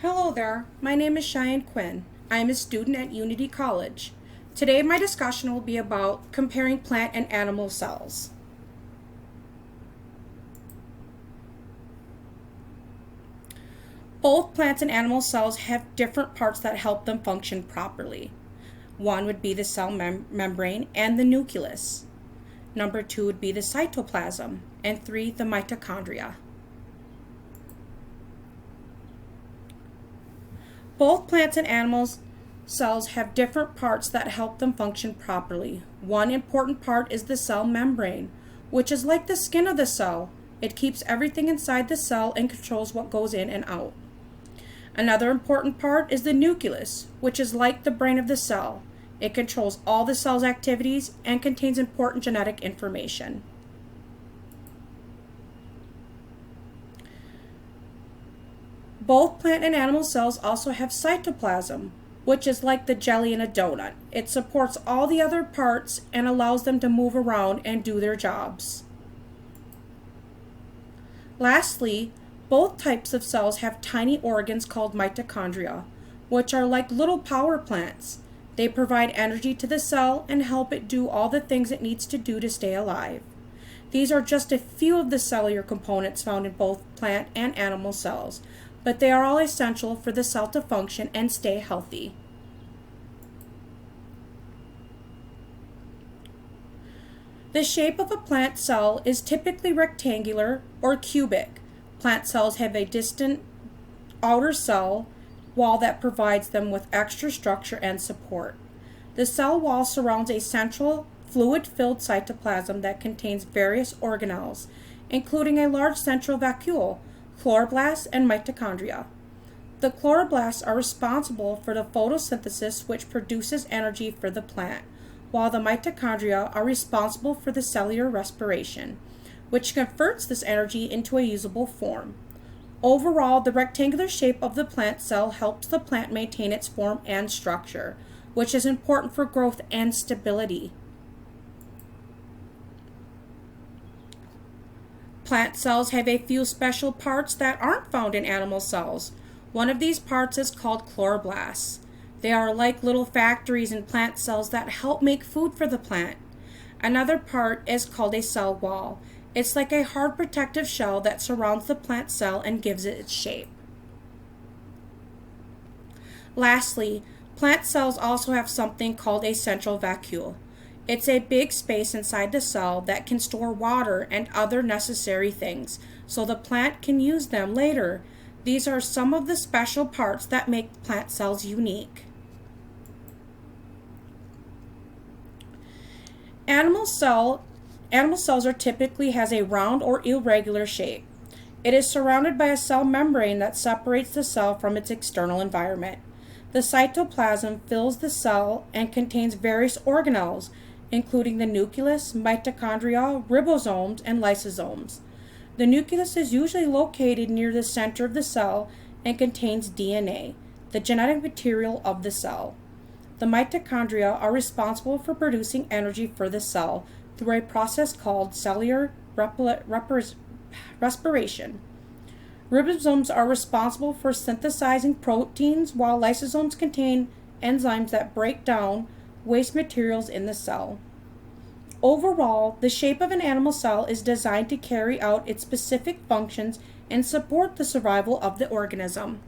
Hello there, my name is Cheyenne Quinn. I am a student at Unity College. Today my discussion will be about comparing plant and animal cells. Both plants and animal cells have different parts that help them function properly. One would be the cell membrane and the nucleus. Number 2 would be the cytoplasm, and 3, the mitochondria. Both plants and animals cells have different parts that help them function properly. One important part is the cell membrane, which is like the skin of the cell. It keeps everything inside the cell and controls what goes in and out. Another important part is the nucleus, which is like the brain of the cell. It controls all the cell's activities and contains important genetic information. Both plant and animal cells also have cytoplasm, which is like the jelly in a donut. It supports all the other parts and allows them to move around and do their jobs. Lastly, both types of cells have tiny organs called mitochondria, which are like little power plants. They provide energy to the cell and help it do all the things it needs to do to stay alive. These are just a few of the cellular components found in both plant and animal cells, but they are all essential for the cell to function and stay healthy. The shape of a plant cell is typically rectangular or cubic. Plant cells have a distant outer cell wall that provides them with extra structure and support. The cell wall surrounds a central fluid-filled cytoplasm that contains various organelles, including a large central vacuole, chloroplasts, and mitochondria. The chloroplasts are responsible for the photosynthesis, which produces energy for the plant, while the mitochondria are responsible for the cellular respiration, which converts this energy into a usable form. Overall, the rectangular shape of the plant cell helps the plant maintain its form and structure, which is important for growth and stability. Plant cells have a few special parts that aren't found in animal cells. One of these parts is called chloroplasts. They are like little factories in plant cells that help make food for the plant. Another part is called a cell wall. It's like a hard protective shell that surrounds the plant cell and gives it its shape. Lastly, plant cells also have something called a central vacuole. It's a big space inside the cell that can store water and other necessary things, so the plant can use them later. These are some of the special parts that make plant cells unique. Animal cells are typically has a round or irregular shape. It is surrounded by a cell membrane that separates the cell from its external environment. The cytoplasm fills the cell and contains various organelles, including the nucleus, mitochondria, ribosomes, and lysosomes. The nucleus is usually located near the center of the cell and contains DNA, the genetic material of the cell. The mitochondria are responsible for producing energy for the cell through a process called cellular respiration. Ribosomes are responsible for synthesizing proteins, while lysosomes contain enzymes that break down waste materials in the cell. Overall, the shape of an animal cell is designed to carry out its specific functions and support the survival of the organism.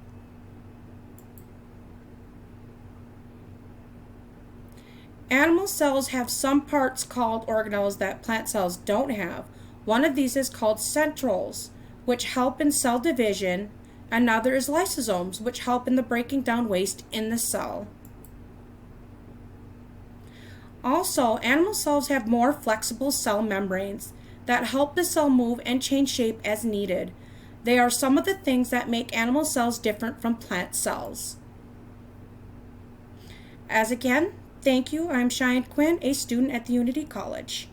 Animal cells have some parts called organelles that plant cells don't have. One of these is called centrioles, which help in cell division. Another is lysosomes, which help in the breaking down waste in the cell. Also, animal cells have more flexible cell membranes that help the cell move and change shape as needed. They are some of the things that make animal cells different from plant cells. Thank you. I'm Cheyenne Quinn, a student at the Unity College.